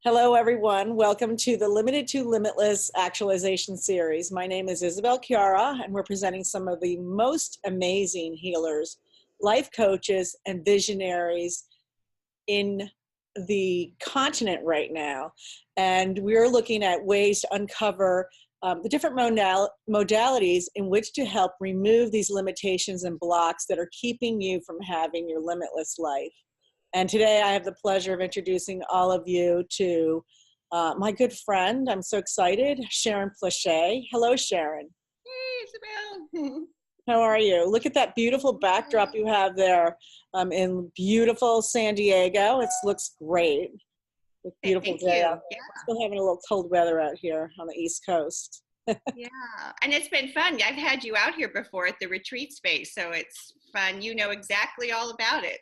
Hello, everyone. Welcome to the Limited to Limitless Actualization Series. My name is Isabel, Chiara, and we're presenting some of the most amazing healers, life coaches, and visionaries in the continent right now. And we're looking at ways to uncover the different modalities in which to help remove these limitations and blocks that are keeping you from having your limitless life. And today I have the pleasure of introducing all of you to my good friend. I'm so excited, Sharon Plaché. Hello, Sharon. Hey, Isabel. How are you? Look at that beautiful backdrop you have there in beautiful San Diego. It looks great. It's a beautiful Thank day you. out there. We're still having a little cold weather out here on the East Coast. Yeah. And it's been fun. I've had you out here before at the retreat space, so it's fun. You know exactly all about it.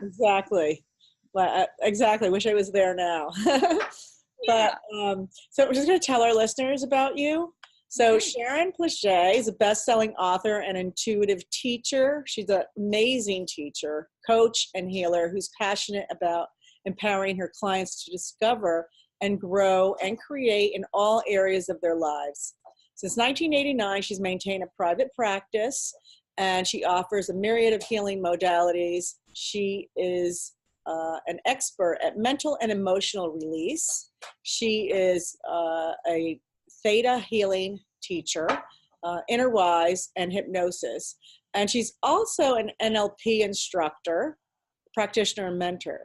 Exactly. Well, exactly. Wish I was there now. Yeah. So we're just going to tell our listeners about you. So Okay. Sharon Plaché is a best-selling author and intuitive teacher. She's an amazing teacher, coach, and healer who's passionate about empowering her clients to discover and grow and create in all areas of their lives. Since 1989, she's maintained a private practice and she offers a myriad of healing modalities. She is an expert at mental and emotional release. She is a theta healing teacher, inner wise, and hypnosis. And she's also an NLP instructor, practitioner, and mentor.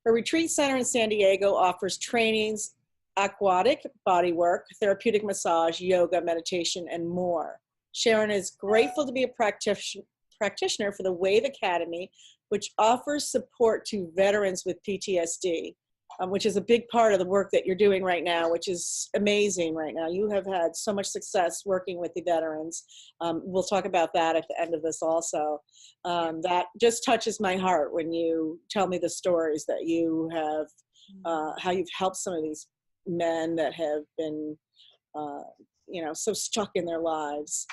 Her retreat center in San Diego offers trainings, aquatic bodywork, therapeutic massage, yoga, meditation, and more. Sharon is grateful to be a practitioner for the Wave Academy, which offers support to veterans with PTSD, which is a big part of the work that you're doing right now, which is amazing right now. You have had so much success working with the veterans. We'll talk about that at the end of this also. That just touches my heart when you tell me the stories that you have, how you've helped some of these men that have been, so stuck in their lives.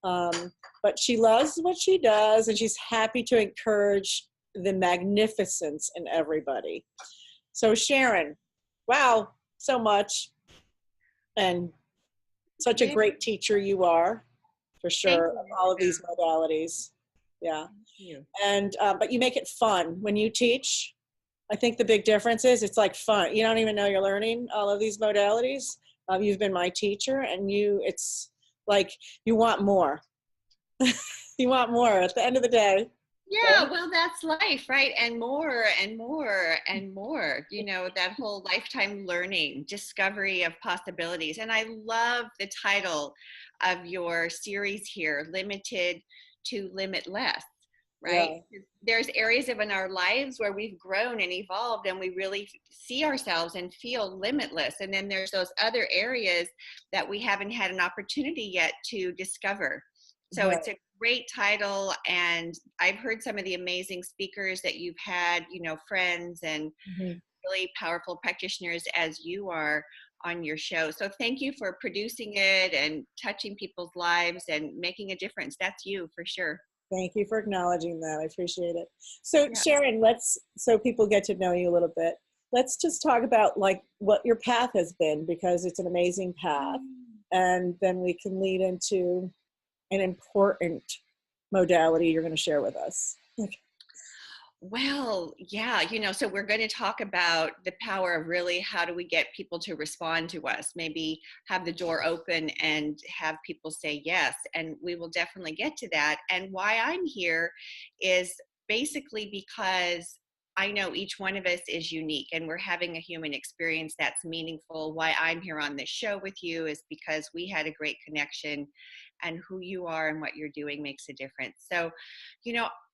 But she loves what she does, and she's happy to encourage the magnificence in everybody. So Sharon, wow, so much, and such a Yeah. great teacher you are, for Thank sure, of you. all of these modalities. Yeah, Thank you. and but you make it fun when you teach. I think the big difference is it's like fun. You don't even know you're learning all of these modalities. You've been my teacher, and it's like you want more. You want more at the end of the day. Yeah, well, that's life, right? And more and more and more, that whole lifetime learning, discovery of possibilities. And I love the title of your series here, Limited to Limitless, right? Yeah, There's areas of in our lives where we've grown and evolved and we really see ourselves and feel limitless. And then there's those other areas that we haven't had an opportunity yet to discover. So right. it's a great title, and I've heard some of the amazing speakers that you've had, friends and Mhm. really powerful practitioners as you are on your show. So thank you for producing it and touching people's lives and making a difference. That's you for sure. Thank you for acknowledging that. I appreciate it. So Yeah. Sharon, so people get to know you a little bit. Let's just talk about like what your path has been, because it's an amazing path. And then we can lead into an important modality you're going to share with us. Well, yeah, so we're going to talk about the power of really how do we get people to respond to us, maybe have the door open and have people say yes. And we will definitely get to that. And why I'm here is basically because I know each one of us is unique and we're having a human experience that's meaningful. Why I'm here on this show with you is because we had a great connection, and who you are and what you're doing makes a difference. So,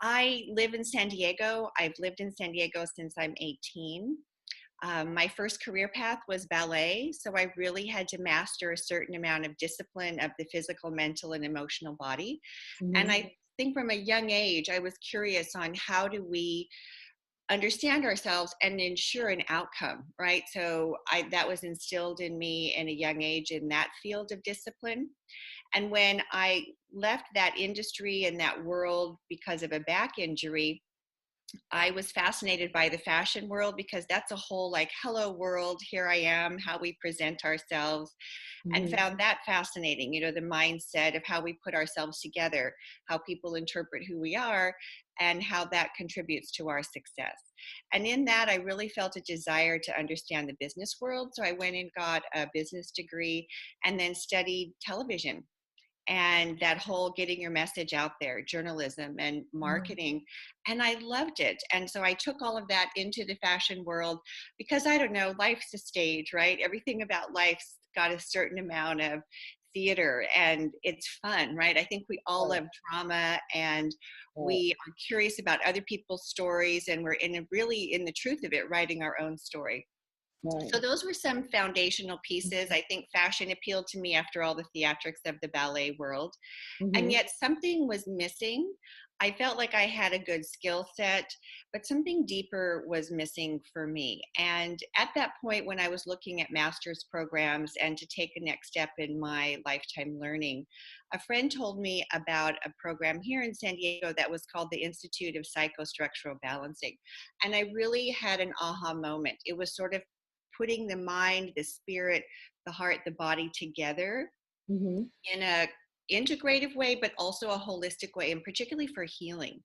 I live in San Diego. I've lived in San Diego since I'm 18. My first career path was ballet, so I really had to master a certain amount of discipline of the physical, mental, and emotional body. And Mhm. I think from a young age, I was curious on how do we understand ourselves and ensure an outcome, right? So that was instilled in me in a young age in that field of discipline. And when I left that industry and that world because of a back injury, I was fascinated by the fashion world because that's a whole like, hello world, here I am, how we present ourselves, and Mhm. found that fascinating. You know, the mindset of how we put ourselves together, how people interpret who we are, and how that contributes to our success. And in that, I really felt a desire to understand the business world. So I went and got a business degree and then studied television and that whole getting your message out there, journalism and Mhm. marketing. And I loved it. And so I took all of that into the fashion world because I don't know, life's a stage, right? Everything about life's got a certain amount of theater and it's fun, right? I think we all Right, love drama and right, we are curious about other people's stories and we're really in the truth of it, writing our own story. right. So those were some foundational pieces. I think fashion appealed to me after all the theatrics of the ballet world. And Mhm. yet something was missing. I felt like I had a good skill set, but something deeper was missing for me. And at that point, when I was looking at master's programs and to take a next step in my lifetime learning, a friend told me about a program here in San Diego that was called the Institute of Psychostructural Balancing. And I really had an aha moment. It was sort of putting the mind, the spirit, the heart, the body together Mhm. in a integrative way, but also a holistic way, and particularly for healing.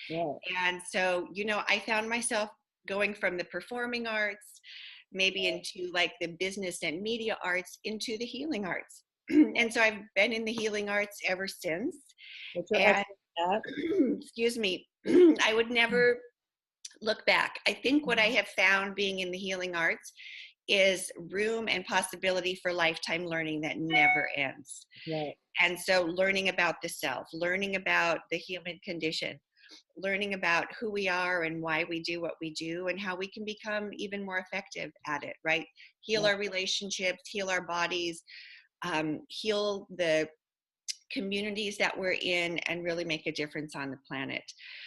Right. And so, you know, I found myself going from the performing arts, maybe into like the business and media arts, into the healing arts. And so I've been in the healing arts ever since. Which you're And excellent at. excuse me, I would never look back. I think what I Mhm. have found being in the healing arts is room and possibility for lifetime learning that never ends. Right. And so, learning about the self, learning about the human condition, learning about who we are and why we do what we do, and how we can become even more effective at it, right? Heal Right. our relationships, heal our bodies, heal the communities that we're in, and really make a difference on the planet.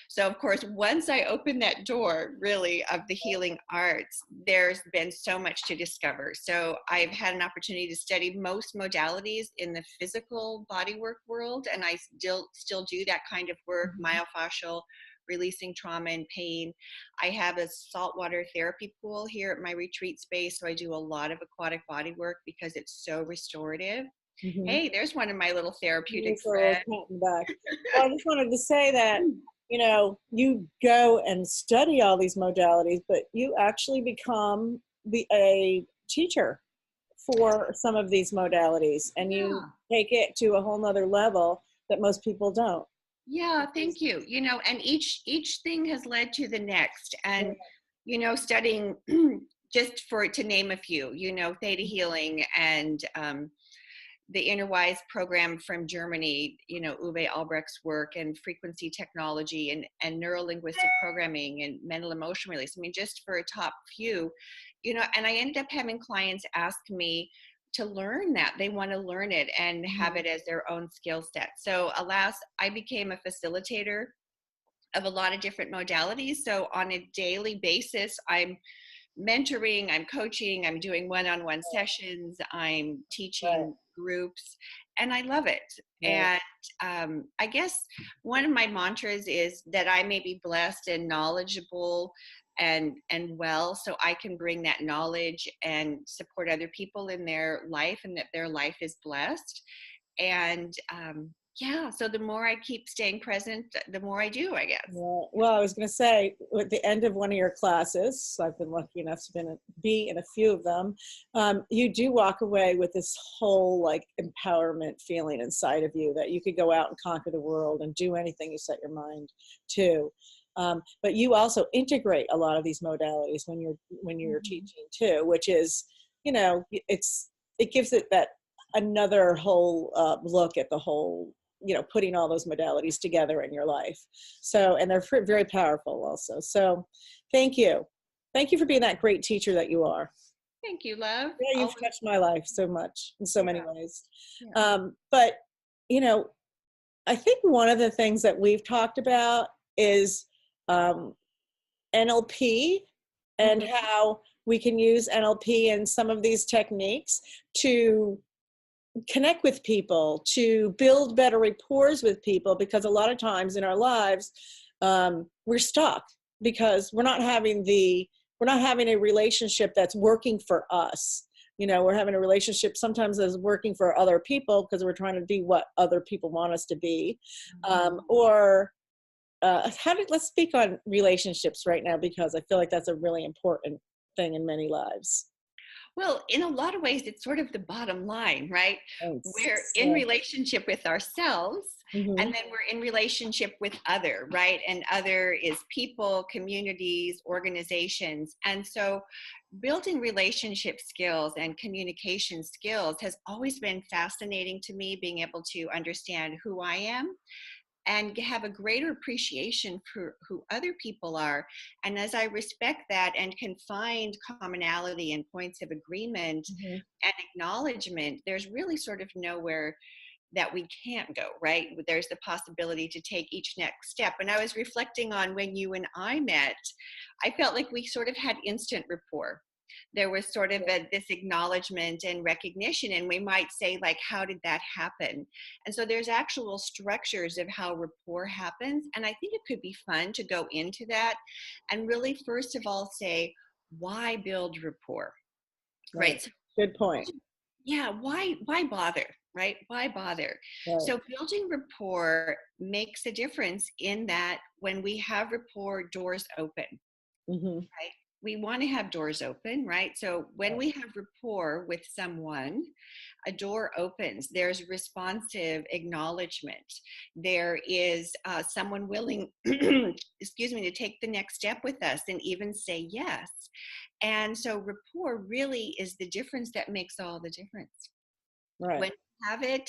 So, of course, once I opened that door really of the healing arts, there's been so much to discover. So, I've had an opportunity to study most modalities in the physical bodywork world, and I still do that kind of work, Mhm. myofascial, releasing trauma and pain. I have a saltwater therapy pool here at my retreat space, so I do a lot of aquatic body work because it's so restorative. Mhm. Hey, there's one of my little therapeutic Nice little friends. pat in the back. Well, I just wanted to say that, you go and study all these modalities, but you actually become a teacher for some of these modalities, and you Yeah. take it to a whole nother level that most people don't. Yeah, thank you. You know, and each thing has led to the next. And you know, studying just for to name a few, you know, theta healing and the Inner Wise program from Germany, you know, Uwe Albrecht's work and frequency technology and neuro-linguistic programming and mental emotion release. I mean, just for a top few, you know, and I ended up having clients ask me to learn that. They want to learn it and have Mhm. it as their own skill set. So alas, I became a facilitator of a lot of different modalities. So on a daily basis, I'm mentoring, I'm coaching, I'm doing one-on-one sessions, I'm Right, teaching groups, and I love it. right, And I guess one of my mantras is that I may be blessed and knowledgeable and well, so I can bring that knowledge and support other people in their life, and that their life is blessed. And yeah, so the more I keep staying present, the more I do, I guess. yeah. Well, I was going to say, at the end of one of your classes, so I've been lucky enough to be in a few of them, you do walk away with this whole like empowerment feeling inside of you that you could go out and conquer the world and do anything you set your mind to. But you also integrate a lot of these modalities when you're Mhm. teaching too, which is, it gives it that another whole look at the whole, putting all those modalities together in your life. So, and they're very powerful also. So thank you for being that great teacher that you are. Thank you, love. Yeah, you've Always, touched my life so much in so yeah, many ways. yeah. But you know I think one of the things that we've talked about is um, NLP, and Mhm. how we can use NLP and some of these techniques to connect with people, to build better rapport with people, because a lot of times in our lives, we're stuck. because we're not having a relationship that's working for us. We're having a relationship sometimes that's working for other people because we're trying to do what other people want us to be. Or let's speak on relationships right now, because I feel like that's a really important thing in many lives. Well, in a lot of ways, it's sort of the bottom line, right? Thanks. We're in relationship with ourselves, Mm-hmm. and then we're in relationship with other, right? And other is people, communities, organizations. And so building relationship skills and communication skills has always been fascinating to me, being able to understand who I am and have a greater appreciation for who other people are. And as I respect that and can find commonality and points of agreement Mm-hmm. and acknowledgement, there's really sort of nowhere that we can't go, right? There's the possibility to take each next step. And I was reflecting on when you and I met, I felt like we sort of had instant rapport. There was sort of this acknowledgement and recognition, and we might say, like, how did that happen? And so there's actual structures of how rapport happens, and I think it could be fun to go into that and really first of all say, why build rapport, right? So, Good point. yeah, why bother, right? Why bother? Right. So building rapport makes a difference in that when we have rapport, doors open. Mm-hmm. Right? We want to have doors open, right? So when we have rapport with someone, a door opens. There's responsive acknowledgement. There is someone willing, excuse me, to take the next step with us and even say yes. And so rapport really is the difference that makes all the difference. Right. When we have it,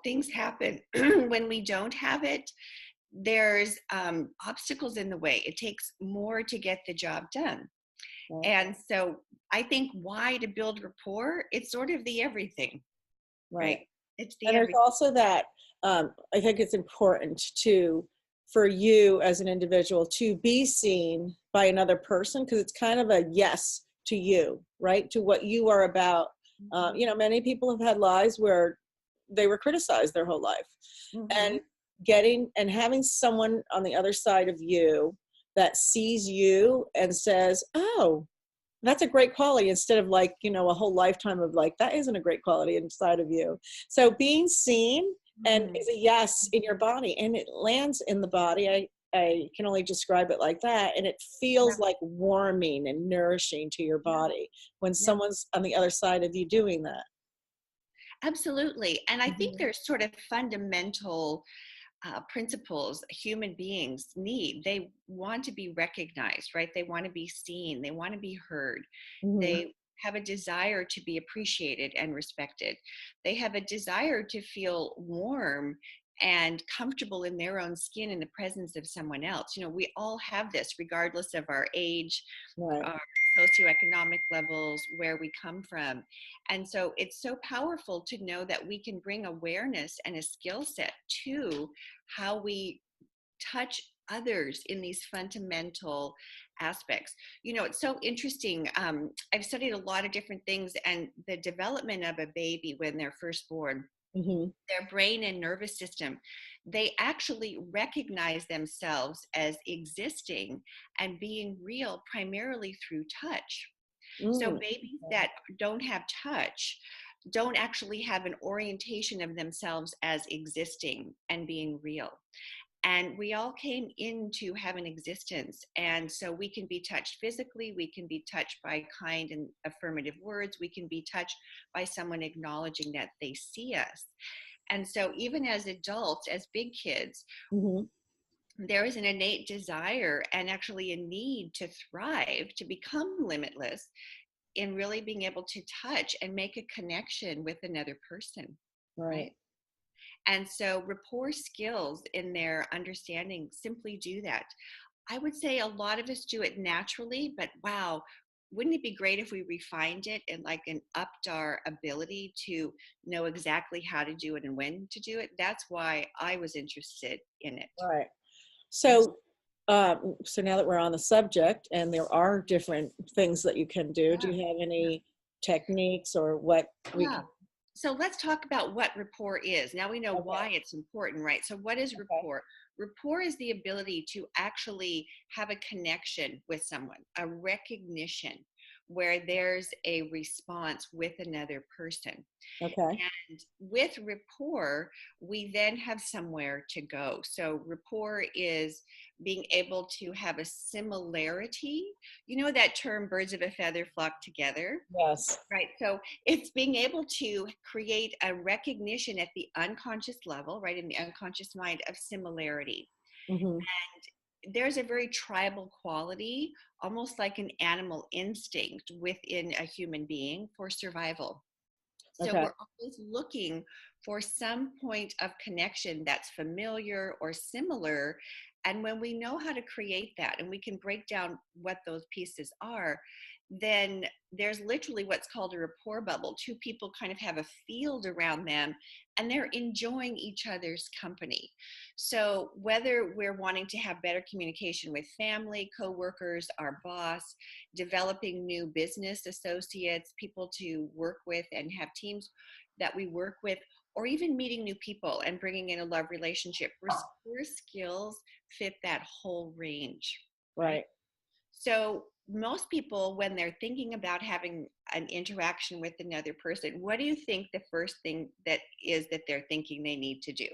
things happen. When we don't have it, there's obstacles in the way. It takes more to get the job done. Right. And so I think why to build rapport, it's sort of the everything, right? It's the And there's everything. also that I think it's important for you as an individual to be seen by another person, because it's kind of a yes to you, right? To what you are about. Many people have had lives where they were criticized their whole life. And having someone on the other side of you that sees you and says, oh, that's a great quality, instead of like, a whole lifetime of like, that isn't a great quality inside of you. So being seen and is a yes in your body, and it lands in the body. I can only describe it like that. And it feels like warming and nourishing to your body when someone's on the other side of you doing that. Absolutely. And I think there's sort of fundamental principles human beings need. They want to be recognized, right? They want to be seen. They want to be heard. They have a desire to be appreciated and respected. They have a desire to feel warm and comfortable in their own skin in the presence of someone else. We all have this, regardless of our age, our socioeconomic levels, where we come from. And so it's so powerful to know that we can bring awareness and a skill set to how we touch others in these fundamental aspects. It's so interesting. I've studied a lot of different things, and the development of a baby when they're first born, their brain and nervous system, they actually recognize themselves as existing and being real primarily through touch. So babies that don't have touch don't actually have an orientation of themselves as existing and being real. And we all came in to have an existence. And so we can be touched physically, we can be touched by kind and affirmative words, we can be touched by someone acknowledging that they see us. And so even as adults, as big kids, there is an innate desire and actually a need to thrive, to become limitless in really being able to touch and make a connection with another person. Right. And so rapport skills in their understanding simply do that. I would say a lot of us do it naturally, but wow, wouldn't it be great if we refined it and upped our ability to know exactly how to do it and when to do it? That's why I was interested in it. Right. So now that we're on the subject, and there are different things that you can do, do you have any techniques or what we can? So let's talk about what rapport is. Now we know why it's important, right? So what is rapport? Rapport is the ability to actually have a connection with someone, a recognition where there's a response with another person. Okay. And with rapport, we then have somewhere to go. So rapport is being able to have a similarity. You know that term, birds of a feather flock together? Yes. Right. So it's being able to create a recognition at the unconscious level, right, in the unconscious mind of similarity. Mm-hmm. There's a very tribal quality, almost like an animal instinct within a human being for survival. So Okay. we're always looking for some point of connection that's familiar or similar. And when we know how to create that and we can break down what those pieces are, then there's literally what's called a rapport bubble. Two people kind of have a field around them and they're enjoying each other's company. So whether we're wanting to have better communication with family, coworkers, our boss, developing new business associates, people to work with and have teams that we work with, or even meeting new people and bringing in a love relationship, rapport skills fit that whole range, right? Right. So most people, when they're thinking about having an interaction with another person, what do you think the first thing that is that they're thinking they need to do?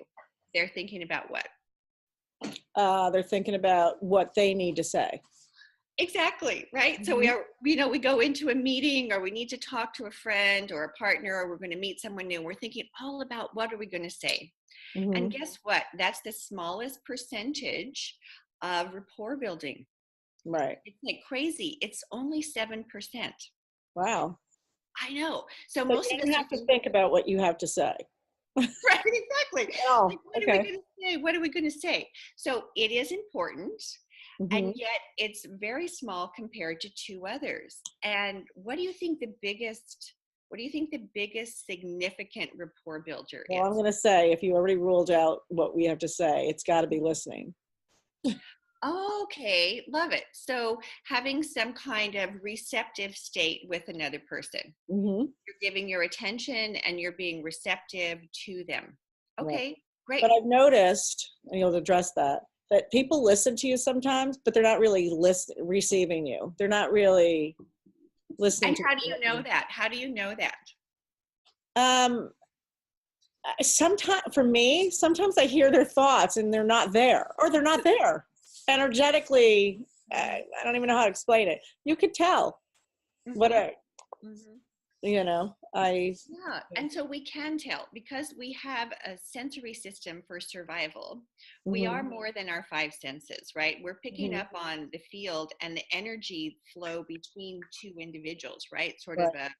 They're thinking about what? They're thinking about what they need to say. Exactly, right? So Mm-hmm. we go into a meeting or we need to talk to a friend or a partner or we're going to meet someone new. We're thinking all about what are we going to say? And Mm-hmm. guess what? That's the smallest percentage of rapport building. Right. It's like crazy. It's only 7%. Wow. I know. So So you most of don't us have are to thinking, think about what you have to say. right, exactly. Oh, Like, what are we okay. going to say? What are we going to say? So it is important. And Mm-hmm. yet it's very small compared to two others. And what do you think the biggest significant rapport builder Well, I'm is? going to say, if you already ruled out what we have to say, it's got to be listening. Okay, love it. So having some kind of receptive state with another person. Mm-hmm. You're giving your attention and you're being receptive to them. Right. Okay, great. But I've noticed, and you'll address that people listen to you sometimes, but they're not really receiving you. They're not really listening And to how do you know you. that? How do you know that? Um, sometimes for me, sometimes I hear their thoughts and they're not there, or they're not there energetically. I don't even know how to explain it. You could tell what Mhm, I, mhm. I, Yeah, and so we can tell because we have a sensory system for survival. We mm-hmm, are more than our five senses, right? We're picking mm-hmm, up on the field and the energy flow between two individuals, right? Sort of right,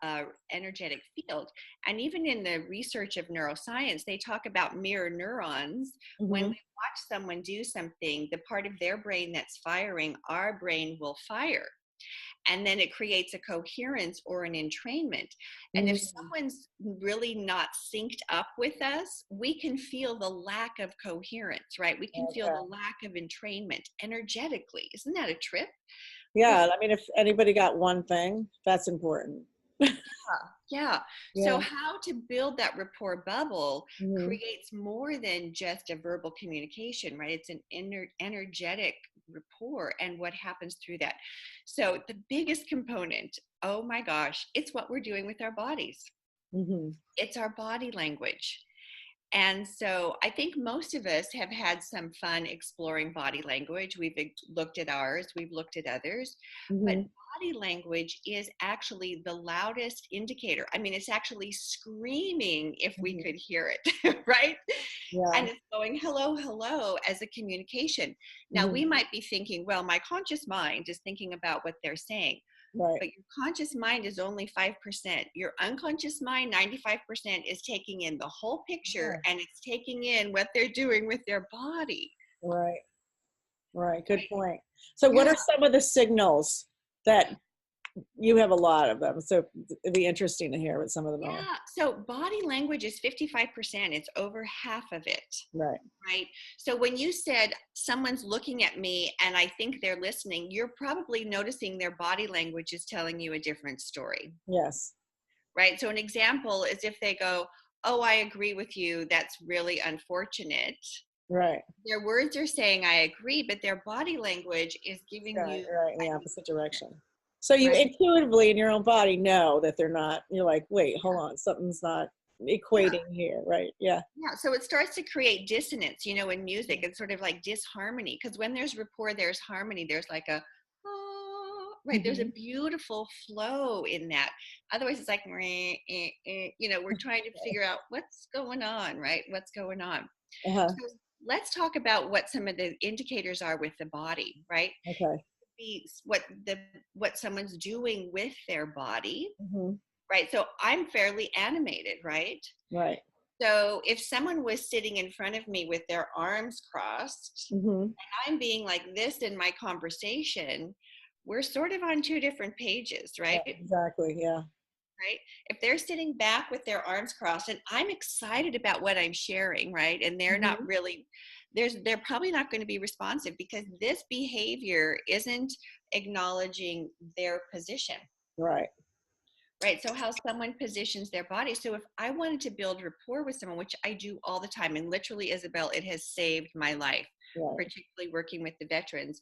a energetic field. And even in the research of neuroscience, they talk about mirror neurons. When we mm-hmm, watch someone do something, the part of their brain that's firing, our brain will fire, and then it creates a coherence or an entrainment. And if mm-hmm. someone's really not synced up with us, we can feel the lack of coherence, right? We can feel the Okay. lack of entrainment energetically. Isn't that a trip? Well, Yeah, I mean, if anybody got one thing, that's important. yeah. So Yeah. how to build that rapport bubble Mm-hmm. creates more than just a verbal communication, right? It's an energetic rapport and what happens through that. So the biggest component, oh my gosh, it's what we're doing with our bodies. Mm-hmm. It's our body language. And so I think most of us have had some fun exploring body language. We've looked at ours, we've looked at others, but Mm-hmm. body language is actually the loudest indicator. I mean, it's actually screaming if we Mm-hmm. could hear it, right? Yeah. And it's going, hello, hello, as a communication. Now, Mm-hmm. we might be thinking, well, my conscious mind is thinking about what they're saying. Right. But your conscious mind is only 5%. Your unconscious mind, 95%, is taking in the whole picture Yeah. and it's taking in what they're doing with their body. Right. Right. Good point. So, what Yeah. are some of the signals that you have a lot of them? So, it'd be interesting to hear what some of them are. Yeah. So body language is 55%. It's over half of it. Right. Right. So when you said someone's looking at me and I think they're listening, you're probably noticing their body language is telling you a different story. Yes. Right. So an example is if they go, oh, I agree with you. That's really unfortunate. Right. Their words are saying, I agree, but their body language is giving Right. you, Right. In I the need opposite this, direction. So you right? intuitively in your own body know that they're not, you're like, wait, hold on, something's not Yeah. equating here. Right. Yeah. Yeah. So it starts to create dissonance, in music. It's sort of like disharmony. Because when there's rapport, there's harmony. There's like a, "Ah," right? There's a Hmm. beautiful flow in that. Otherwise, it's like, "Meh, we're trying to figure out what's going on, right? What's going on. Uh-huh. So let's talk about what some of the indicators are with the body, right? Okay. What someone's doing with their body, Hmm. right? So I'm fairly animated, right? Right. So if someone was sitting in front of me with their arms crossed, Hmm. I'm being like this in my conversation, we're sort of on two different pages, Right. right? Exactly. Yeah. Right. If they're sitting back with their arms crossed and I'm excited about what I'm sharing, right? And they're not Hmm. really, they're probably not going to be responsive because this behavior isn't acknowledging their position. Right. Right. So, how someone positions their body. So, if I wanted to build rapport with someone, which I do all the time, and literally, Isabel, it has saved my life, Right. particularly working with the veterans,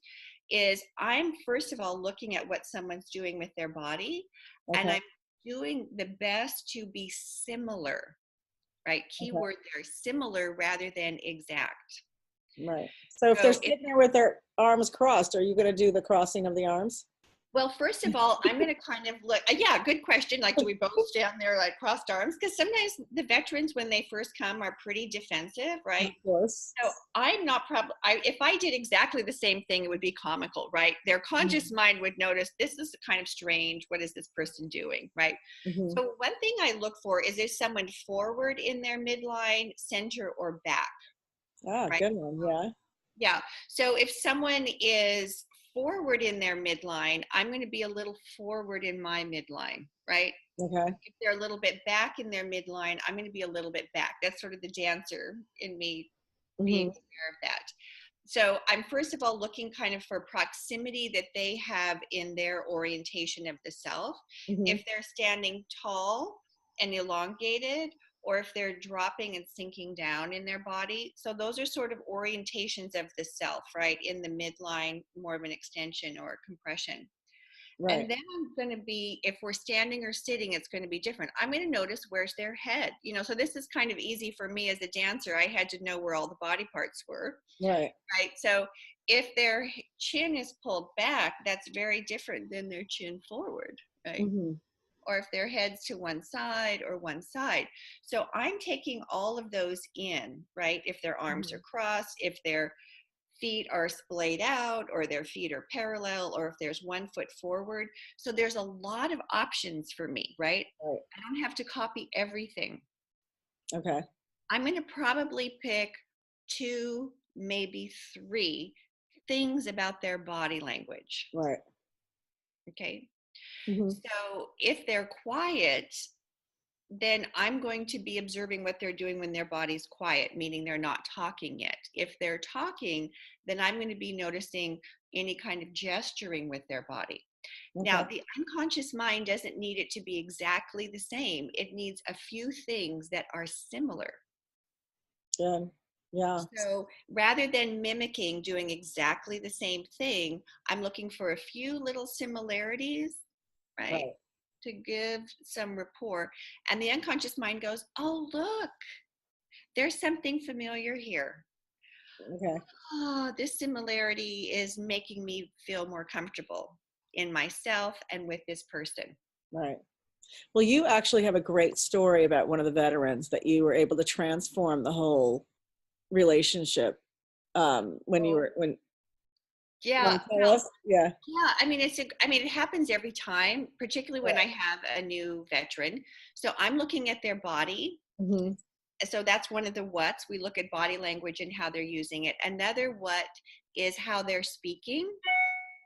is I'm first of all looking at what someone's doing with their body, and Okay. I'm doing the best to be similar, right? Okay. Keyword there, similar rather than exact. Right. So if they're So, if sitting there with their arms crossed, are you going to do the crossing of the arms? Well, first of all, I'm going to kind of look. Yeah, good question. Like, do we both stand there like crossed arms? Because sometimes the veterans, when they first come, are pretty defensive, Of right? course. So I'm not probably. If I did exactly the same thing, it would be comical, right? Their conscious Hmm. mind would notice this is kind of strange. What is this person doing, right? Hmm. So one thing I look for is someone forward in their midline, center, or back, Ah, right? good one. Yeah. Yeah. So if someone is forward in their midline, I'm going to be a little forward in my midline, right? Okay. If they're a little bit back in their midline, I'm going to be a little bit back. That's sort of the dancer in me being Hmm. aware of that. So I'm first of all looking kind of for proximity that they have in their orientation of the self. Hmm. If they're standing tall and elongated, or if they're dropping and sinking down in their body. So those are sort of orientations of the self, right? In the midline, more of an extension or compression. Right. And then I'm going to be, if we're standing or sitting, it's going to be different. I'm going to notice where's their head. So this is kind of easy for me as a dancer. I had to know where all the body parts were, Right. right? So if their chin is pulled back, that's very different than their chin forward, right? Hmm. Or if their head's to one side or one side. So I'm taking all of those in, right? If their arms are Hmm. crossed, if their feet are splayed out, or their feet are parallel, or if there's one foot forward. So there's a lot of options for me, right? Right. I don't have to copy everything. Okay. I'm going to probably pick two, maybe three things about their body language. Right. Okay. Hmm. So if they're quiet, then I'm going to be observing what they're doing when their body's quiet, meaning they're not talking yet. If they're talking, then I'm going to be noticing any kind of gesturing with their body. Now, Okay. the unconscious mind doesn't need it to be exactly the same. It needs a few things that are similar. Good. Yeah. So rather than mimicking doing exactly the same thing, I'm looking for a few little similarities, right? Right. To give some rapport. And the unconscious mind goes, oh, look, there's something familiar here. Okay. Oh, this similarity is making me feel more comfortable in myself and with this person. Right. Well, you actually have a great story about one of the veterans that you were able to transform the whole relationship when you Oh, were when yeah. want to tell Well, us? Yeah. yeah. It happens every time, particularly when I Right. have a new veteran. So I'm looking at their body. Hmm. So that's one of the whats. We look at body language and how they're using it. Another what is how they're speaking,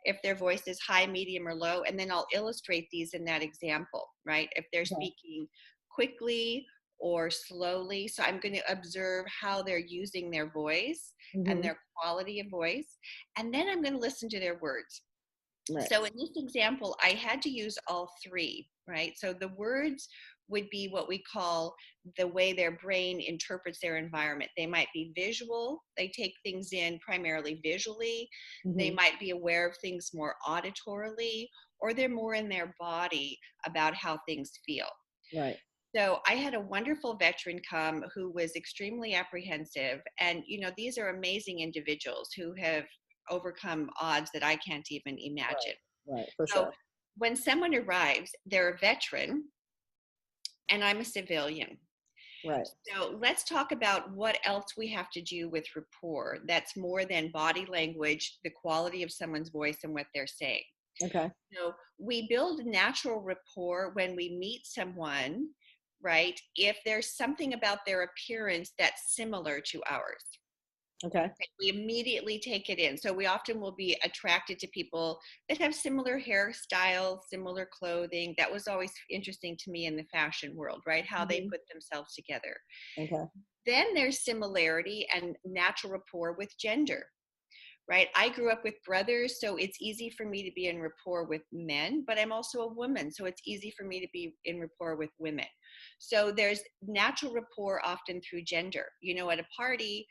if their voice is high, medium, or low. And then I'll illustrate these in that example, right? If they're Okay. speaking quickly or slowly. So I'm going to observe how they're using their voice and Hmm. their quality of voice. And then I'm going to listen to their words. Right. So in this example, I had to use all three, right? So the words would be what we call the way their brain interprets their environment. They might be visual, they take things in primarily visually, they Mm-hmm. might be aware of things more auditorily, or they're more in their body about how things feel. Right. So I had a wonderful veteran come who was extremely apprehensive. And, these are amazing individuals who have overcome odds that I can't even Right. imagine. Right. For So sure. when someone arrives, they're a veteran and I'm a civilian. Right. So let's talk about what else we have to do with rapport that's more than body language, the quality of someone's voice and what they're saying. Okay. So we build natural rapport when we meet someone, right? If there's something about their appearance that's similar to ours, Okay. we immediately take it in. So we often will be attracted to people that have similar hairstyles, similar clothing. That was always interesting to me in the fashion world, right? How they Mm-hmm. put themselves together. Okay. Then there's similarity and natural rapport with gender, right? I grew up with brothers, so it's easy for me to be in rapport with men, but I'm also a woman, so it's easy for me to be in rapport with women. So there's natural rapport often through gender. At a party,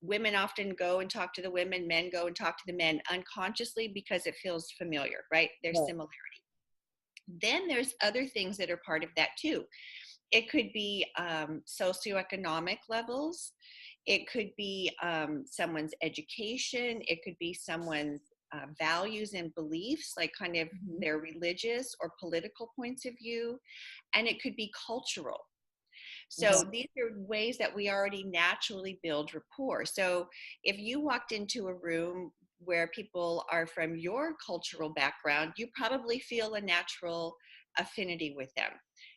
women often go and talk to the women, men go and talk to the men unconsciously because it feels familiar, right? There's Right. similarity. Then there's other things that are part of that too. It could be socioeconomic levels. It could be someone's education. It could be someone's values and beliefs, like kind of Mm-hmm. their religious or political points of view. And it could be cultural. Okay. So these are ways that we already naturally build rapport. So if you walked into a room where people are from your cultural background, you probably feel a natural affinity with them.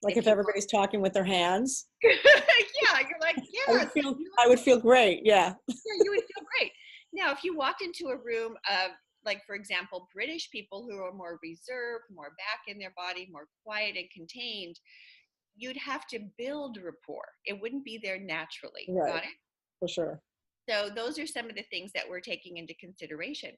Like If if you everybody's talking with their hands, yeah, you're like, yes, I would feel great. Yeah. yeah, you would feel great. Now, if you walked into a room of, like, for example, British people who are more reserved, more back in their body, more quiet and contained, you'd have to build rapport. It wouldn't be there naturally. Right. Got it? For sure. So those are some of the things that we're taking into consideration.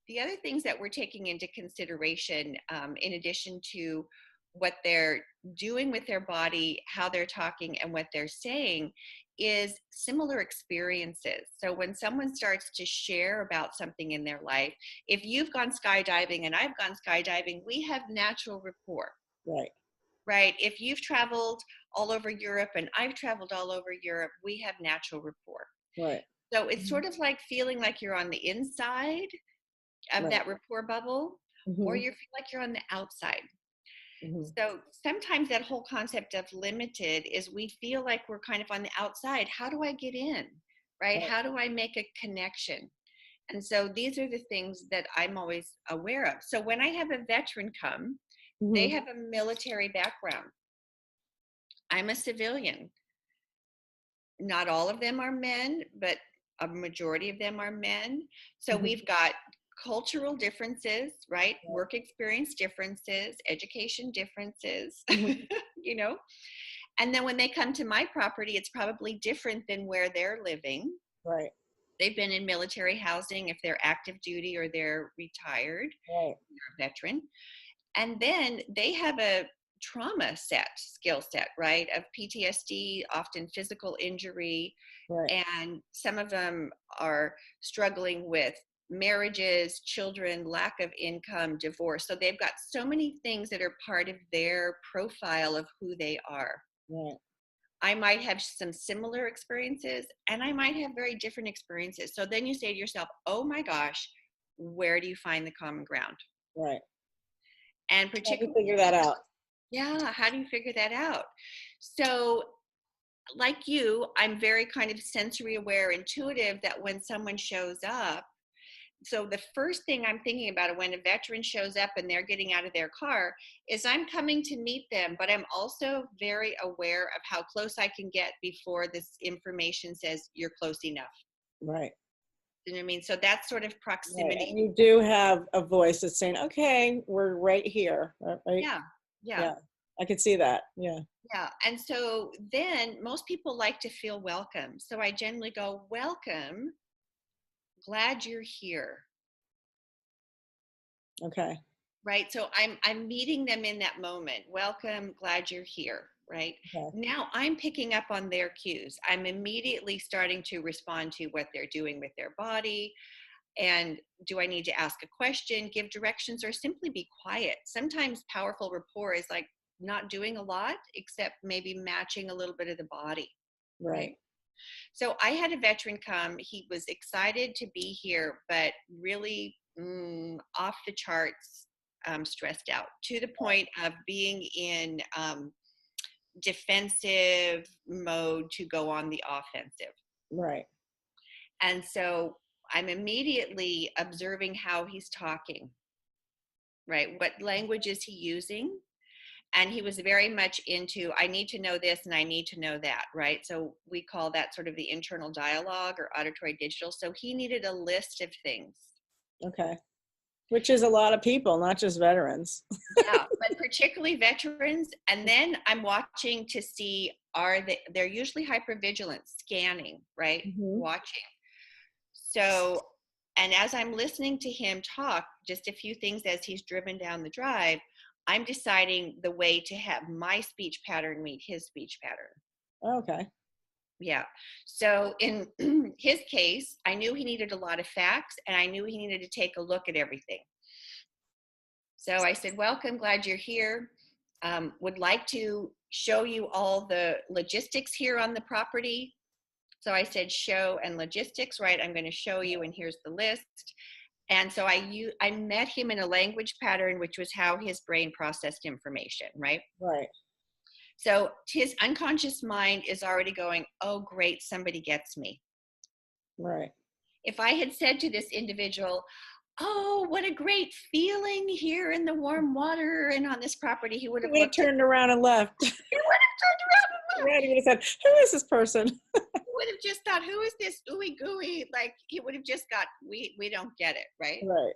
The other things that we're taking into consideration, in addition to what they're doing with their body, how they're talking, and what they're saying, is similar experiences. So when someone starts to share about something in their life, if you've gone skydiving and I've gone skydiving, we have natural rapport, Right. right? If you've traveled all over Europe and I've traveled all over Europe, we have natural rapport. Right. So it's Mm-hmm. sort of like feeling like you're on the inside of Right. that rapport bubble, or Mm-hmm. you feel like you're on the outside. Mm-hmm. So sometimes that whole concept of limited is we feel like we're kind of on the outside. How do I get in? Right? Right. How do I make a connection? And so these are the things that I'm always aware of. So when I have a veteran come, they Mm-hmm. have a military background. I'm a civilian. Not all of them are men, but a majority of them are men. So Mm-hmm. we've got cultural differences, right? Right. Work experience differences, education differences, Mm-hmm. you know? And then when they come to my property, it's probably different than where they're living. Right. They've been in military housing if they're active duty or they're retired, Right. they're a veteran. And then they have a skill set, right? Of PTSD, often physical injury, Right. and some of them are struggling with marriages, children, lack of income, divorce. So they've got so many things that are part of their profile of who they are. Right. I might have some similar experiences and I might have very different experiences. So then you say to yourself, oh my gosh, where do you find the common ground? Right. And How do you particularly, figure that out? yeah, how do you figure that out? So like you, I'm very kind of sensory aware, intuitive, that when someone shows up, so the first thing I'm thinking about when a veteran shows up and they're getting out of their car is I'm coming to meet them, but I'm also very aware of how close I can get before this information says you're close enough. Right. You know what I mean? So that's sort of Right. proximity. And you do have a voice that's saying, okay, we're right here. Right. Yeah. Yeah. Yeah. I could see that. Yeah. Yeah. And so then most people like to feel welcome. So I generally go, welcome, glad you're here. Okay. right? So I'm meeting them in that moment. Welcome, glad you're here, right? Okay. Now I'm picking up on their cues. I'm immediately starting to respond to what they're doing with their body. And do I need to ask a question, give directions, or simply be quiet? Sometimes powerful rapport is like not doing a lot, except maybe matching a little bit of the body, right? Right. So I had a veteran come. He was excited to be here, but really off the charts, stressed out to the point of being in defensive mode to go on the offensive. Right. And so I'm immediately observing how he's talking, right? What language is he using? And he was very much into, I need to know this and I need to know that, right? So we call that sort of the internal dialogue or auditory digital. So he needed a list of things. Okay. Which is a lot of people, not just veterans. Yeah, but particularly veterans. And then I'm watching to see, they're usually hypervigilant, scanning, right? Mm-hmm. Watching. So, and as I'm listening to him talk, just a few things as he's driven down the drive, I'm deciding the way to have my speech pattern meet his speech pattern. Okay. Yeah. So in his case, I knew he needed a lot of facts and I knew he needed to take a look at everything. So I said, welcome, glad you're here. Would like to show you all the logistics here on the property. So I said, show and logistics, right? I'm going to show you, and here's the list. And so I met him in a language pattern, which was how his brain processed information, right? Right. So his unconscious mind is already going, oh, great, somebody gets me. Right. If I had said to this individual, oh, what a great feeling here in the warm water and on this property, he would have looked turned around and left. He would have turned around and left. Right. He would have said, "Who is this person?" He would have just thought, who is this ooey gooey? Like he would have just got, we don't get it, right? Right.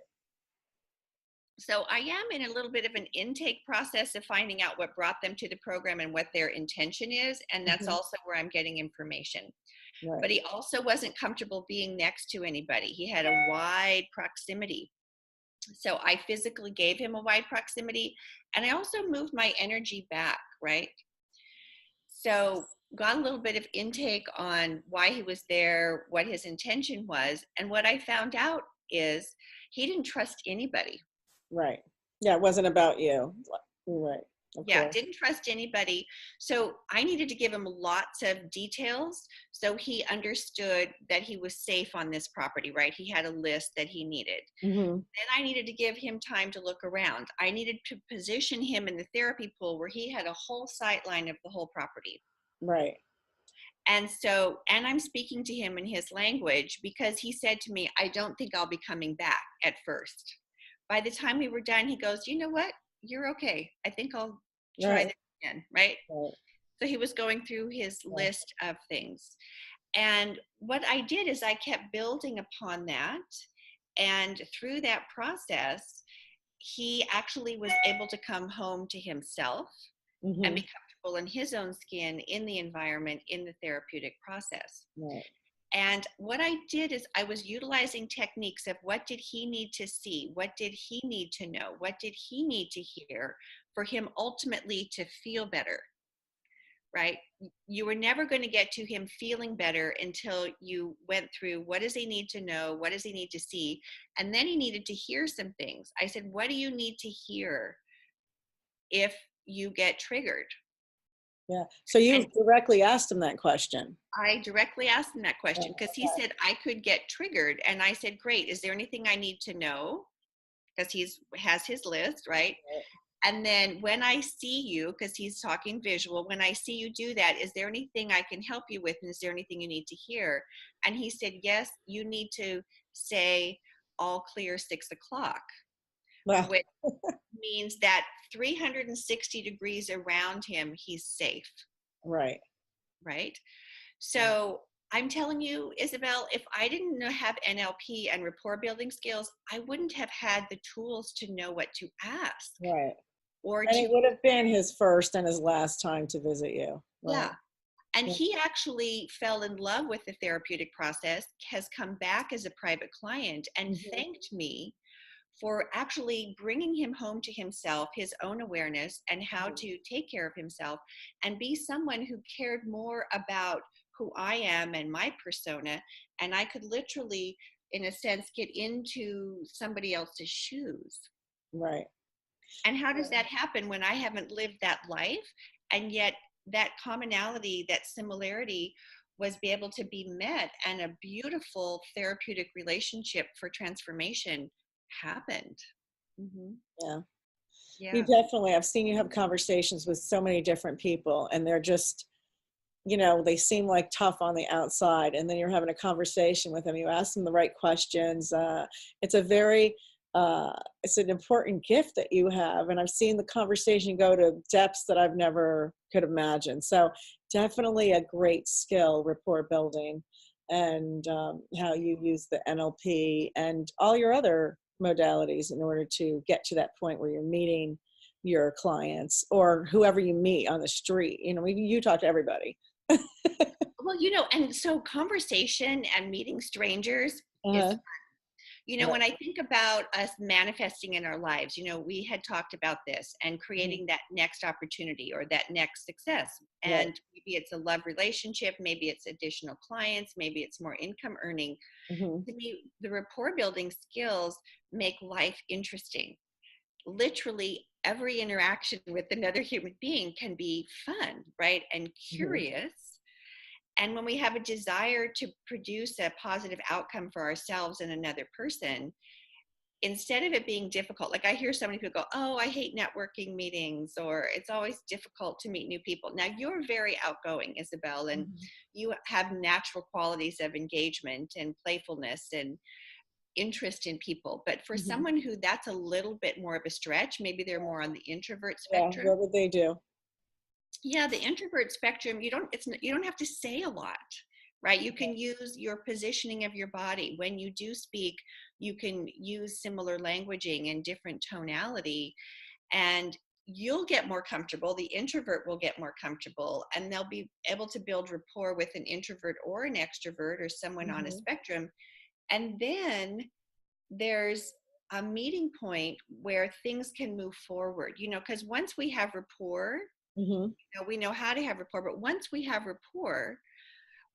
So I am in a little bit of an intake process of finding out what brought them to the program and what their intention is. And that's also where I'm getting information. Right. But he also wasn't comfortable being next to anybody. He had a wide proximity. So I physically gave him a wide proximity, and I also moved my energy back, right? So got a little bit of intake on why he was there, what his intention was. And what I found out is he didn't trust anybody. Right. Yeah, it wasn't about you. Right. Yeah, didn't trust anybody. So I needed to give him lots of details so he understood that he was safe on this property, right? He had a list that he needed. Mm-hmm. Then I needed to give him time to look around. I needed to position him in the therapy pool where he had a whole sight line of the whole property. Right. And so, and I'm speaking to him in his language because he said to me, I don't think I'll be coming back at first. By the time we were done, he goes, you know what? You're okay. I think I'll try this again, right? So he was going through his list of things. And what I did is I kept building upon that. And through that process, he actually was able to come home to himself and be comfortable in his own skin, in the environment, in the therapeutic process. Right. And what I did is I was utilizing techniques of what did he need to see? What did he need to know? What did he need to hear for him ultimately to feel better, right? You were never going to get to him feeling better until you went through what does he need to know? What does he need to see? And then he needed to hear some things. I said, what do you need to hear if you get triggered? Yeah. So you directly asked him that question. I directly asked him that question because he said I could get triggered. And I said, great. Is there anything I need to know? Because has his list, right? And then when I see you, because he's talking visual, when I see you do that, is there anything I can help you with? And is there anything you need to hear? And he said, yes, you need to say all clear 6 o'clock, which means that 360 degrees around him, he's safe. Right. Right. So I'm telling you, Isabel, if I didn't have NLP and rapport building skills, I wouldn't have had the tools to know what to ask. Right. And it would have been his first and his last time to visit you. Right? Yeah. And he actually fell in love with the therapeutic process, has come back as a private client and thanked me for actually bringing him home to himself, his own awareness, and how to take care of himself and be someone who cared more about who I am and my persona. And I could literally, in a sense, get into somebody else's shoes. Right. And how does that happen when I haven't lived that life? And yet that commonality, that similarity was be able to be met, and a beautiful therapeutic relationship for transformation happened. Mm-hmm. Yeah. You Yeah. definitely, I've seen you have conversations with so many different people, and they're just, they seem like tough on the outside, and then you're having a conversation with them. You ask them the right questions. It's a very, it's an important gift that you have, and I've seen the conversation go to depths that I've never could imagine. So definitely a great skill, rapport building, and how you use the NLP and all your other modalities in order to get to that point where you're meeting your clients or whoever you meet on the street. You talk to everybody. Well, and so conversation and meeting strangers is, Uh-huh. Right. when I think about us manifesting in our lives, we had talked about this and creating that next opportunity or that next success. Right. And maybe it's a love relationship, maybe it's additional clients, maybe it's more income earning. Mm-hmm. To me, the rapport building skills make life interesting. Literally every interaction with another human being can be fun, right? And Mm-hmm. curious. And when we have a desire to produce a positive outcome for ourselves and another person, instead of it being difficult, like I hear so many people go, oh, I hate networking meetings, or it's always difficult to meet new people. Now, you're very outgoing, Isabel, and you have natural qualities of engagement and playfulness and interest in people. But for Mm-hmm. someone who that's a little bit more of a stretch, maybe they're more on the introvert Yeah. spectrum. What would they do? Yeah, the introvert spectrum, you don't have to say a lot, right? You can use your positioning of your body. When you do speak, you can use similar languaging and different tonality, and you'll get more comfortable. The introvert will get more comfortable, and they'll be able to build rapport with an introvert or an extrovert or someone on a Mm-hmm. spectrum. And then there's a meeting point where things can move forward, because once we have rapport, Mm-hmm. we know how to have rapport, but once we have rapport,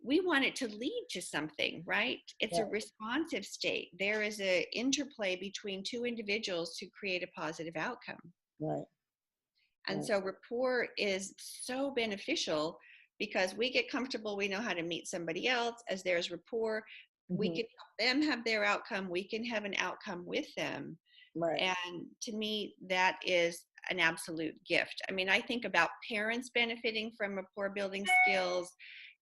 we want it to lead to something, right? It's a Right. responsive state. There is an interplay between two individuals to create a positive outcome. Right. And Right. so rapport is so beneficial because we get comfortable. We know how to meet somebody else. As there's rapport, we Mm-hmm. can help them have their outcome. We can have an outcome with them. Right. And to me, that is an absolute gift. I mean, I think about parents benefiting from rapport building skills,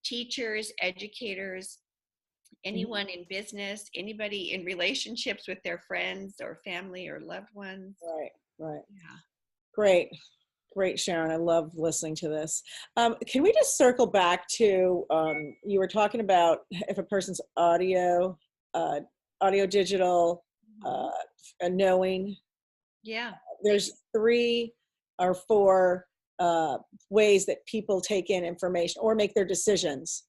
teachers, educators, Mm-hmm. anyone in business, anybody in relationships with their friends or family or loved ones. Right. Right. Yeah. Great. Great, Sharon. I love listening to this. Can we just circle back to, you were talking about if a person's uh, audio digital, Mhm. knowing, Yeah. there's 3 or 4 ways that people take in information or make their decisions.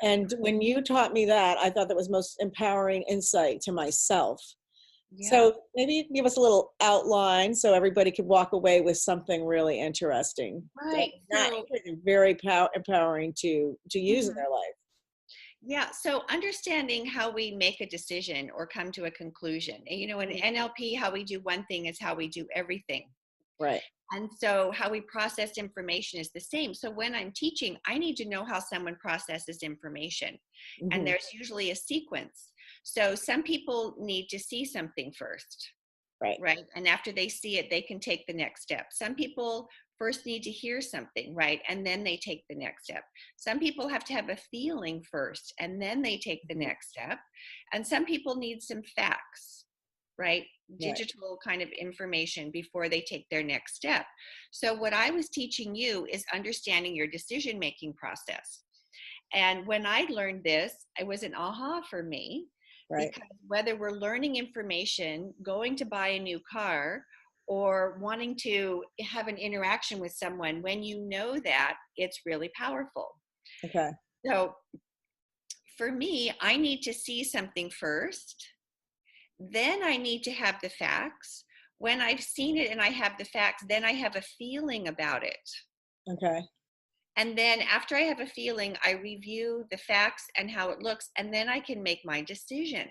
And when you taught me that, I thought that was most empowering insight to myself. Yeah. So maybe you can give us a little outline so everybody could walk away with something really interesting. Right. Not So, very empowering to use in mhm. their life. Yeah. So understanding how we make a decision or come to a conclusion. And, in Mhm. NLP, how we do one thing is how we do everything. Right. And so how we process information is the same. So when I'm teaching, I need to know how someone processes information. And Hmm. there's usually a sequence. So some people need to see something first, Right. right? And after they see it, they can take the next step. Some people first need to hear something, right? And then they take the next step. Some people have to have a feeling first, and then they take the Mhm. next step. And some people need some facts, right? Right. Digital kind of information before they take their next step. So what I was teaching you is understanding your decision making process. And when I learned this, it was an aha for me, Right. because whether we're learning information, going to buy a new car, or wanting to have an interaction with someone, when you know that, it's really powerful. Okay. So for me, I need to see something first. Then I need to have the facts. When I've seen it and I have the facts, then I have a feeling about it. Okay. And then after I have a feeling, I review the facts and how it looks, and then I can make my decision.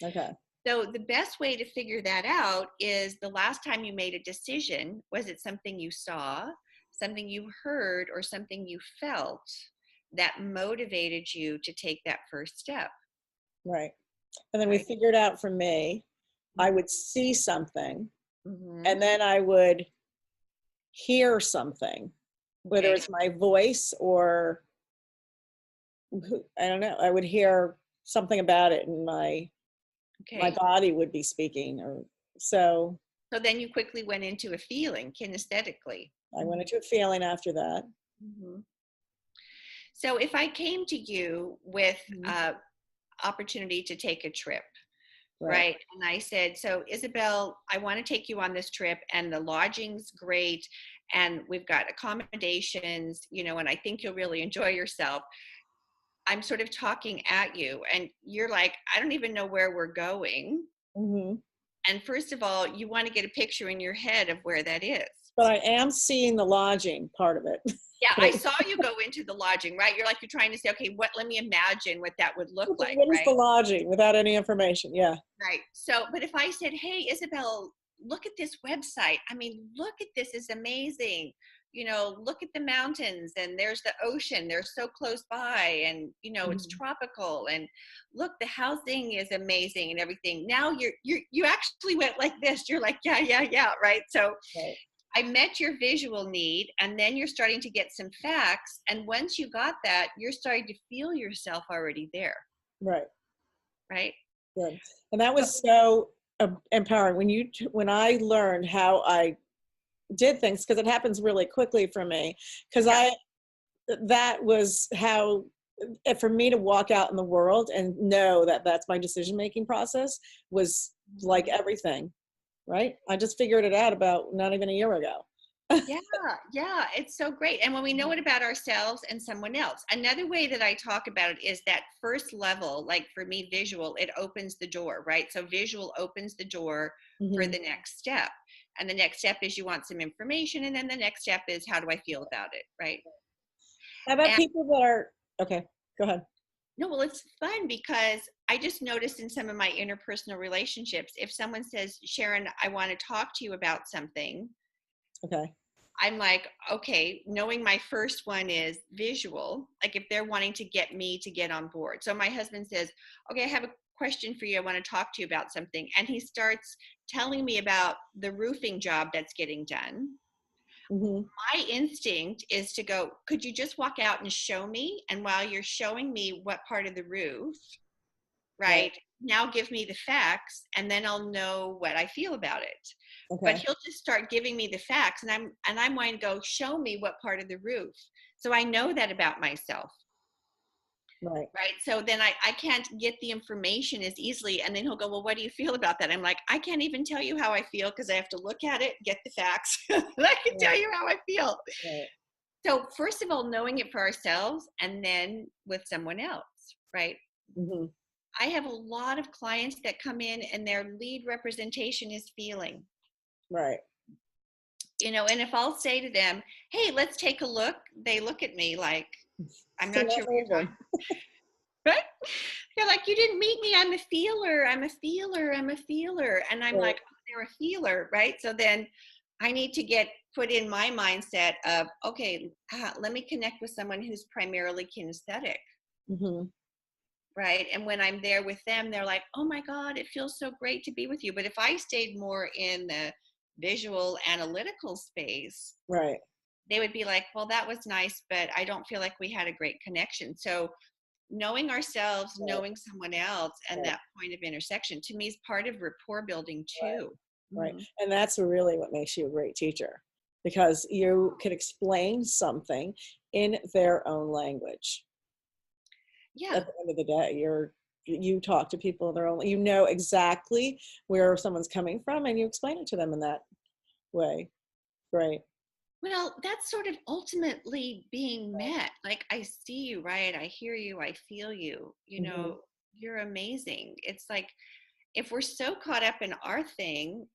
Okay. So the best way to figure that out is the last time you made a decision, was it something you saw, something you heard, or something you felt that motivated you to take that first step? Right. And then we Right. figured out for me, I Mm-hmm. would see something Mm-hmm. and then I would hear something, whether Okay. it's my voice or I don't know, I would hear something about it and my Okay. body would be speaking or so So then you quickly went into a feeling kinesthetically. I went Mm-hmm. into a feeling after that. Mm-hmm. So if I came to you with Mhm. a opportunity to take a trip, Right. right? And I said, so Isabel, I want to take you on this trip and the lodging's great and we've got accommodations, and I think you'll really enjoy yourself. I'm sort of talking at you and you're like, I don't even know where we're going. Hmm. And first of all, you want to get a picture in your head of where that is. But I am seeing the lodging part of it. Yeah, I saw you go into the lodging, right? You're trying to say, okay, let me imagine what that would look like, What is the right? lodging without any information? Yeah. Right. So, but if I said, hey, Isabel, look at this website. I mean, look at this is amazing. Look at the mountains and there's the ocean. They're so close by and, it's Mhm. tropical and look, the housing is amazing and everything. Now you actually went like this. You're like, yeah, yeah, yeah. Right. So Right. I met your visual need and then you're starting to get some facts. And once you got that, you're starting to feel yourself already there. Right. Right. Good. And that So, was so empowering when I learned how I did things because it happens really quickly for me because yeah. I that was how for me to walk out in the world and know that that's my decision making process was like everything, right? I just figured it out about not even a year ago. Yeah, yeah, it's so great. And when we know it about ourselves and someone else, another way that I talk about it is that first level, like for me, visual, it opens the door, right? So visual opens the door for Hmm. the next step. And the next step is you want some information. And then the next step is how do I feel about it, right? How about And people that are okay? Go ahead. no, well, it's fun because I just noticed in some of my interpersonal relationships, if someone says, Sharon, I want to talk to you about something, Okay. I'm like, okay, knowing my first one is visual, like if they're wanting to get me to get on board. So my husband says, okay, I have a question for you. I want to talk to you about something. And he starts telling me about the roofing job that's getting done. Hmm. My instinct is to go, could you just walk out and show me? And while you're showing me what part of the roof, Right. right, now give me the facts and then I'll know what I feel about it. But Okay. he'll just start giving me the facts and I'm going to go show me what part of the roof. So I know that about myself. Right. Right. So then I can't get the information as easily. And then he'll go, well, what do you feel about that? I'm like, I can't even tell you how I feel because I have to look at it, get the facts. And I can Right. tell you how I feel. Right. So first of all, knowing it for ourselves and then with someone else, right? Hmm. I have a lot of clients that come in and their lead representation is feeling, Right. and if I'll say to them, hey, let's take a look, they look at me like, I'm So not sure that's what you're over. talking about. Right? They're like, you didn't meet me. I'm a feeler. I'm a feeler. I'm a feeler. And I'm Right. like, oh, they're a feeler. Right. So then I need to get put in my mindset of, okay, let me connect with someone who's primarily kinesthetic. Hmm. Right. And when I'm there with them, they're like, oh my God, it feels so great to be with you. But if I stayed more in the visual analytical space, Right. they would be like, well, that was nice, but I don't feel like we had a great connection. So knowing ourselves, Right. knowing someone else, and Right. that point of intersection to me is part of rapport building Right. too. Right. Hmm. And that's really what makes you a great teacher because you can explain something in their own language. Yeah. At the end of the day, you talk to people in their own, you know exactly where someone's coming from and you explain it to them in that way. Great. Well, that's sort of ultimately being met. Like, I see you, right? I hear you. I feel you. Hmm. You're amazing. It's like, if we're so caught up in our thing,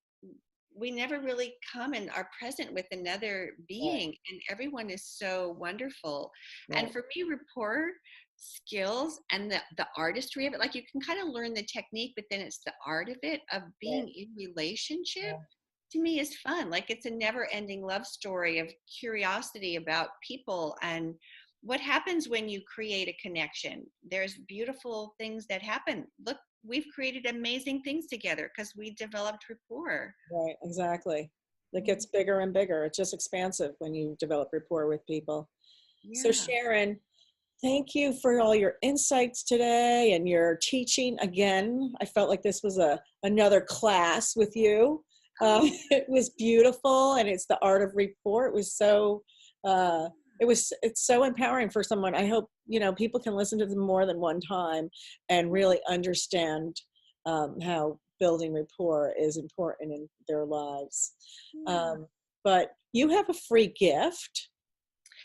we never really come and are present with another Right, being, and everyone is so wonderful. And right, for me, rapport skills and the artistry of it, like you can kind of learn the technique, but then it's the art of it, of right. being in relationship, Yeah. to me is fun. Like it's a never ending love story of curiosity about people and what happens when you create a connection. There's beautiful things that happen. Look, we've created amazing things together because we developed rapport. Right, exactly. It Mm, gets bigger and bigger. It's just expansive when you develop rapport with people. So yeah. Sharon, thank you for all your insights today and your teaching. Again, I felt like this was another class with you. Oh, It was beautiful, and it's the art of rapport. It was so, uh, it's so empowering for someone. I hope, people can listen to them more than one time and really understand how building rapport is important in their lives. yeah. Um, but you have a free gift,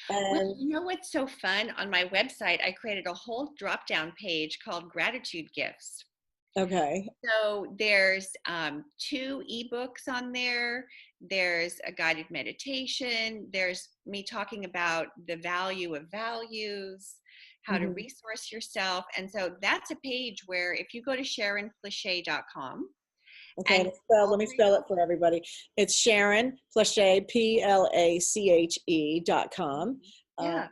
Well, and you know what's so fun? On my website, I created a whole drop down page called Gratitude Gifts. okay. So there's 2 ebooks on there. There's a guided meditation. There's me talking about the value of values, how to Mhm. resource yourself. And so that's a page where if you go to SharonPlaché.com Okay, and let all me 3 of spell it those, for everybody. It's Sharon Plaché, Plache.com. yeah,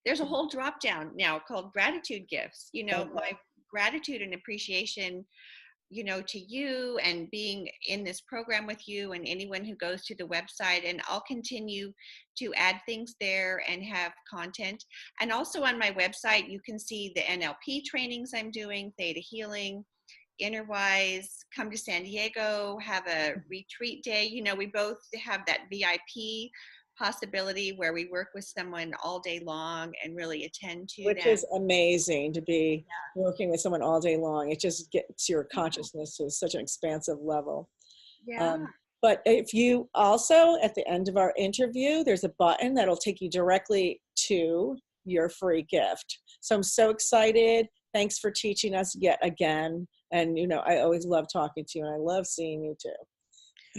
there's a whole drop down now called Gratitude Gifts. You know, Okay. my gratitude and appreciation, to you and being in this program with you and anyone who goes to the website. And I'll continue to add things there and have content. And also on my website, you can see the NLP trainings I'm doing, Theta Healing, Innerwise, come to San Diego, have a retreat day. We both have that VIP possibility where we work with someone all day long and really attend to Which them. is amazing to be working with someone all day long. It just gets your Yeah. consciousness to such an expansive level. Yeah. But if you also, at the end of our interview, there's a button that'll take you directly to your free gift. So I'm so excited. Thanks for teaching us yet again. And, I always love talking to you, and I love seeing you too.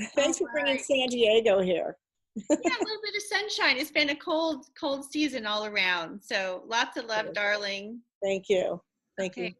All Thanks for bringing right. San Diego here. Yeah, a little bit of sunshine. It's been a cold season all around. So lots of love, darling. Thank you. Thank Okay. you.